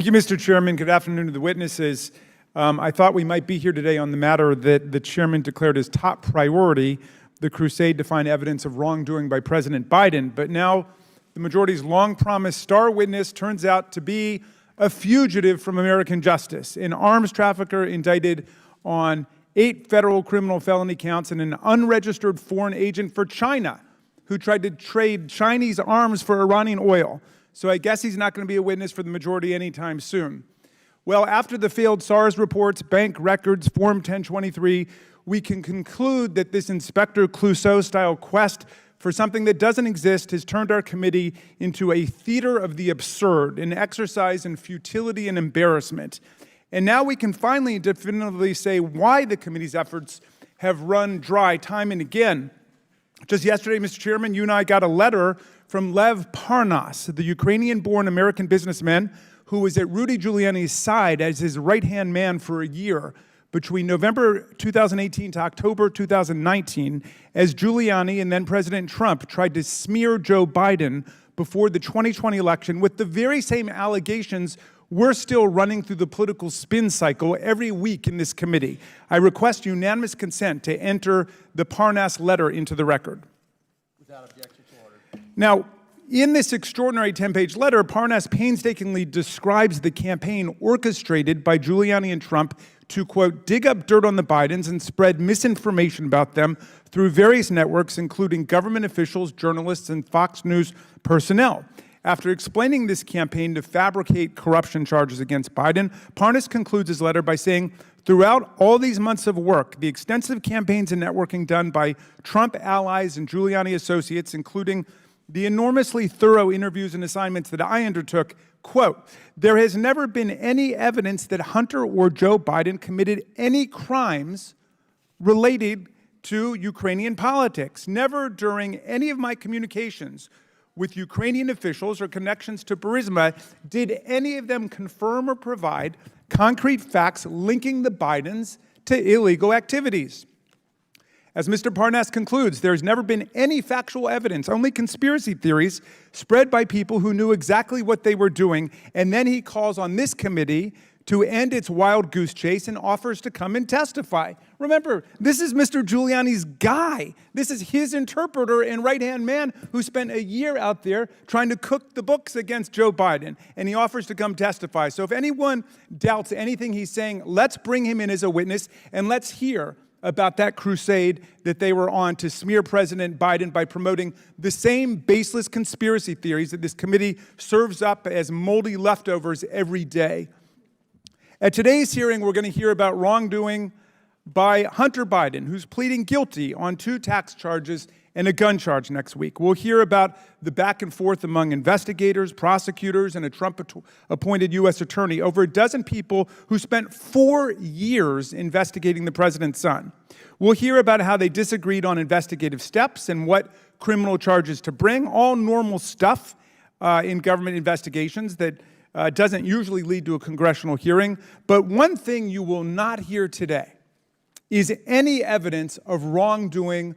Thank you, Mr. Chairman. Good afternoon to the witnesses. I thought we might be here today on the matter that the chairman declared as top priority, the crusade to find evidence of wrongdoing by President Biden. But now the majority's long-promised star witness turns out to be a fugitive from American justice, an arms trafficker indicted on 8 federal criminal felony counts and an unregistered foreign agent for China who tried to trade Chinese arms for Iranian oil. So I guess he's not going to be a witness for the majority anytime soon. Well, after the failed SARS reports, bank records, Form 1023, we can conclude that this Inspector Clouseau-style quest for something that doesn't exist has turned our committee into a theater of the absurd, an exercise in futility and embarrassment. And now we can finally definitively say why the committee's efforts have run dry time and again. Just yesterday, Mr. Chairman, you and I got a letter from Lev Parnas, the Ukrainian-born American businessman who was at Rudy Giuliani's side as his right-hand man for a year between November 2018 to October 2019 as Giuliani and then President Trump tried to smear Joe Biden before the 2020 election with the very same allegations we're still running through the political spin cycle every week in this committee. I request unanimous consent to enter the Parnas letter into the record. Without objection to order. Now, in this extraordinary 10-page letter, Parnas painstakingly describes the campaign orchestrated by Giuliani and Trump to, quote, dig up dirt on the Bidens and spread misinformation about them through various networks, including government officials, journalists, and Fox News personnel. After explaining this campaign to fabricate corruption charges against Biden, Parnas concludes his letter by saying, throughout all these months of work, the extensive campaigns and networking done by Trump allies and Giuliani associates, including the enormously thorough interviews and assignments that I undertook, quote, there has never been any evidence that Hunter or Joe Biden committed any crimes related to Ukrainian politics. Never during any of my communications with Ukrainian officials or connections to Burisma did any of them confirm or provide concrete facts linking the Bidens to illegal activities. As Mr. Parnas concludes, there's never been any factual evidence, only conspiracy theories spread by people who knew exactly what they were doing, and then he calls on this committee to end its wild goose chase and offers to come and testify. Remember, this is Mr. Giuliani's guy. This is his interpreter and right-hand man who spent a year out there trying to cook the books against Joe Biden, and he offers to come testify. So if anyone doubts anything he's saying, let's bring him in as a witness, and let's hear about that crusade that they were on to smear President Biden by promoting the same baseless conspiracy theories that this committee serves up as moldy leftovers every day. At today's hearing, we're going to hear about wrongdoing by Hunter Biden, who's pleading guilty on 2 tax charges and a gun charge next week. We'll hear about the back and forth among investigators, prosecutors, and a Trump-appointed U.S. attorney, over a dozen people who spent 4 years investigating the president's son. We'll hear about how they disagreed on investigative steps and what criminal charges to bring, all normal stuff in government investigations that doesn't usually lead to a congressional hearing. But one thing you will not hear today is any evidence of wrongdoing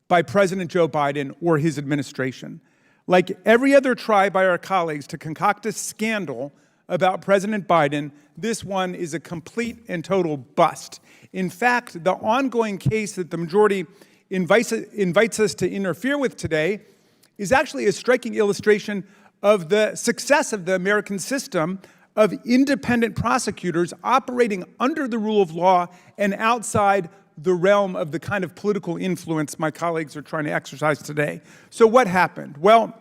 by President Joe Biden or his administration. Like every other try by our colleagues to concoct a scandal about President Biden, this one is a complete and total bust. In fact, the ongoing case that the majority invites us to interfere with today is actually a striking illustration of the success of the American system of independent prosecutors operating under the rule of law and outside the realm of the kind of political influence my colleagues are trying to exercise today. So what happened? Well,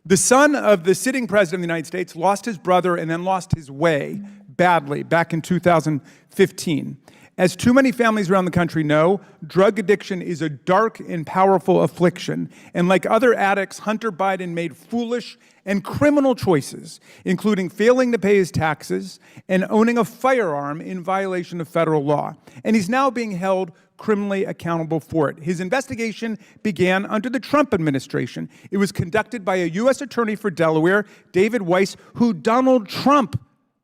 the son of the sitting president of the United States lost his brother and then lost his way badly back in 2015. As too many families around the country know, drug addiction is a dark and powerful affliction. And like other addicts, Hunter Biden made foolish and criminal choices, including failing to pay his taxes and owning a firearm in violation of federal law. And he's now being held criminally accountable for it. His investigation began under the Trump administration. It was conducted by a U.S. attorney for Delaware, David Weiss, who Donald Trump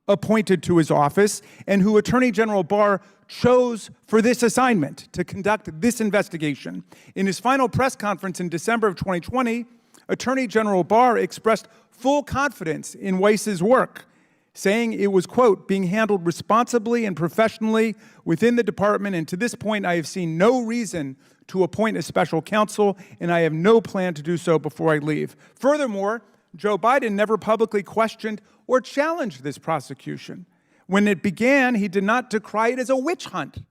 appointed to his office and who Attorney General Barr chose for this assignment to conduct this investigation. In his final press conference in December of 2020, Attorney General Barr expressed full confidence in Weiss's work. saying it was, quote, being handled responsibly and professionally within the department, and to this point I have seen no reason to appoint a special counsel, and I have no plan to do so before I leave. Furthermore, Joe Biden never publicly questioned or challenged this prosecution. When it began, he did not decry it as a witch hunt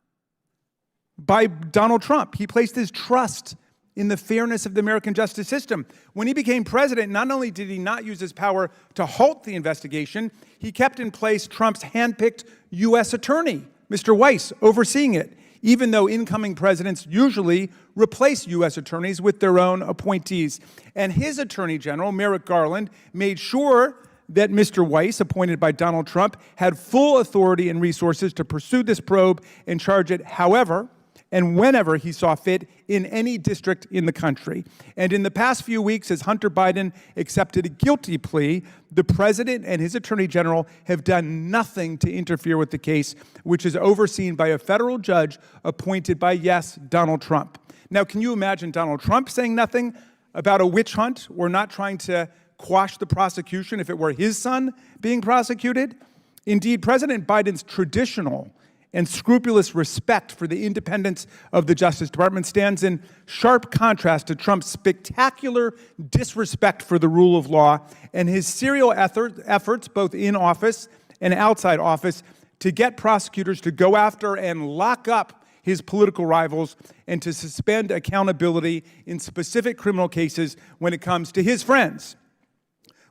by Donald Trump. He placed his trust in the fairness of the American justice system. When he became president, not only did he not use his power to halt the investigation, he kept in place Trump's handpicked U.S. attorney, Mr. Weiss, overseeing it, even though incoming presidents usually replace U.S. attorneys with their own appointees. And his attorney general, Merrick Garland, made sure that Mr. Weiss, appointed by Donald Trump, had full authority and resources to pursue this probe and charge it however and whenever he saw fit in any district in the country. And in the past few weeks, as Hunter Biden accepted a guilty plea, the president and his attorney general have done nothing to interfere with the case, which is overseen by a federal judge appointed by, yes, Donald Trump. Now, can you imagine Donald Trump saying nothing about a witch hunt or not trying to quash the prosecution if it were his son being prosecuted? Indeed, President Biden's traditional and scrupulous respect for the independence of the Justice Department stands in sharp contrast to Trump's spectacular disrespect for the rule of law and his serial efforts, both in office and outside office, to get prosecutors to go after and lock up his political rivals and to suspend accountability in specific criminal cases when it comes to his friends.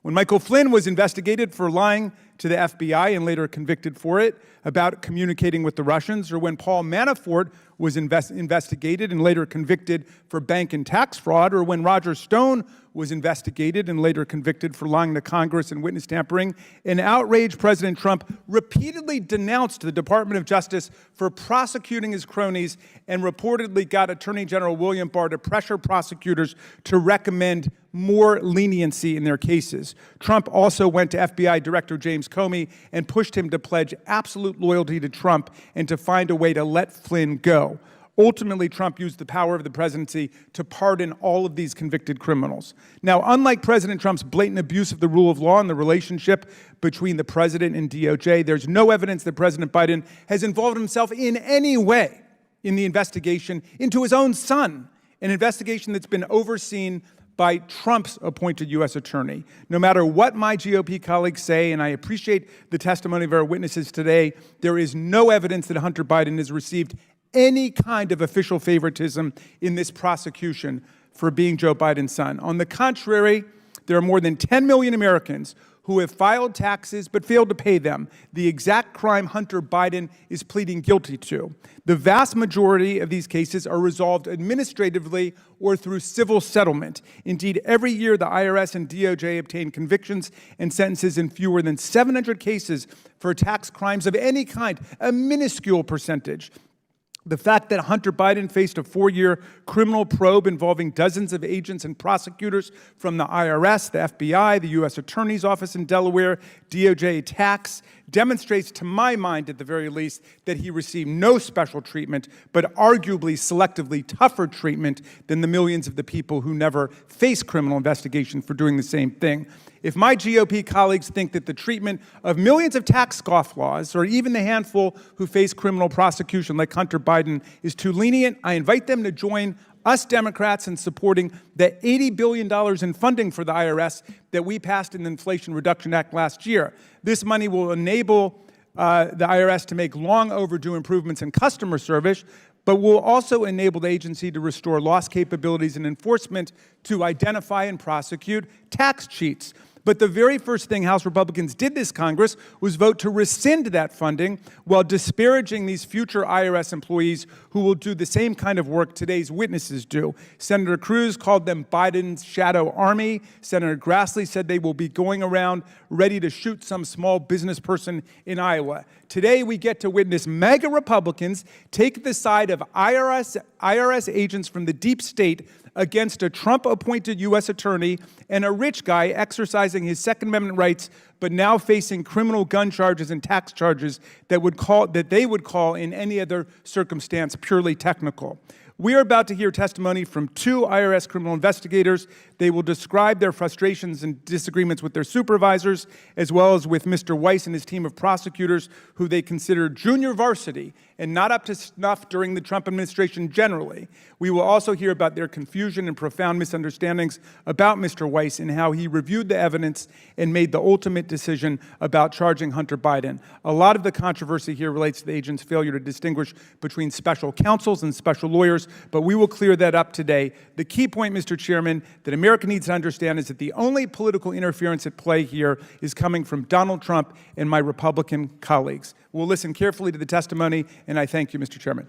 When Michael Flynn was investigated for lying to the FBI and later convicted for it about communicating with the Russians, or when Paul Manafort was investigated and later convicted for bank and tax fraud, or when Roger Stone was investigated and later convicted for lying to Congress and witness tampering, an outraged President Trump repeatedly denounced the Department of Justice for prosecuting his cronies and reportedly got Attorney General William Barr to pressure prosecutors to recommend more leniency in their cases. Trump also went to FBI Director James Comey and pushed him to pledge absolute loyalty to Trump and to find a way to let Flynn go. Ultimately, Trump used the power of the presidency to pardon all of these convicted criminals. Now, unlike President Trump's blatant abuse of the rule of law and the relationship between the president and DOJ, there's no evidence that President Biden has involved himself in any way in the investigation into his own son, an investigation that's been overseen by Trump's appointed U.S. attorney. No matter what my GOP colleagues say, and I appreciate the testimony of our witnesses today, there is no evidence that Hunter Biden has received any kind of official favoritism in this prosecution for being Joe Biden's son. On the contrary, there are more than 10 million Americans who have filed taxes but failed to pay them, the exact crime Hunter Biden is pleading guilty to. The vast majority of these cases are resolved administratively or through civil settlement. Indeed, every year the IRS and DOJ obtain convictions and sentences in fewer than 700 cases for tax crimes of any kind, a minuscule percentage. The fact that Hunter Biden faced a 4-year criminal probe involving dozens of agents and prosecutors from the IRS, the FBI, the U.S. Attorney's Office in Delaware, DOJ tax, demonstrates, to my mind at the very least, that he received no special treatment, but arguably selectively tougher treatment than the millions of the people who never face criminal investigation for doing the same thing. If my GOP colleagues think that the treatment of millions of tax scofflaws, or even the handful who face criminal prosecution like Hunter Biden, is too lenient, I invite them to join us Democrats in supporting the $80 billion in funding for the IRS that we passed in the Inflation Reduction Act last year. This money will enable the IRS to make long overdue improvements in customer service, but will also enable the agency to restore lost capabilities and enforcement to identify and prosecute tax cheats. But the very first thing House Republicans did this Congress was vote to rescind that funding while disparaging these future IRS employees who will do the same kind of work today's witnesses do. Senator Cruz called them Biden's shadow army. Senator Grassley said they will be going around ready to shoot some small business person in Iowa. Today, we get to witness MAGA Republicans take the side of IRS agents from the deep state against a Trump-appointed U.S. attorney and a rich guy exercising his Second Amendment rights, but now facing criminal gun charges and tax charges that they would call in any other circumstance purely technical. We are about to hear testimony from two IRS criminal investigators. They will describe their frustrations and disagreements with their supervisors, as well as with Mr. Weiss and his team of prosecutors, who they consider junior varsity and not up to snuff during the Trump administration generally. We will also hear about their confusion and profound misunderstandings about Mr. Weiss and how he reviewed the evidence and made the ultimate decision about charging Hunter Biden. A lot of the controversy here relates to the agent's failure to distinguish between special counsels and special lawyers, but we will clear that up today. The key point, Mr. Chairman, that America needs to understand is that the only political interference at play here is coming from Donald Trump and my Republican colleagues. We'll listen carefully to the testimony, and I thank you, Mr. Chairman.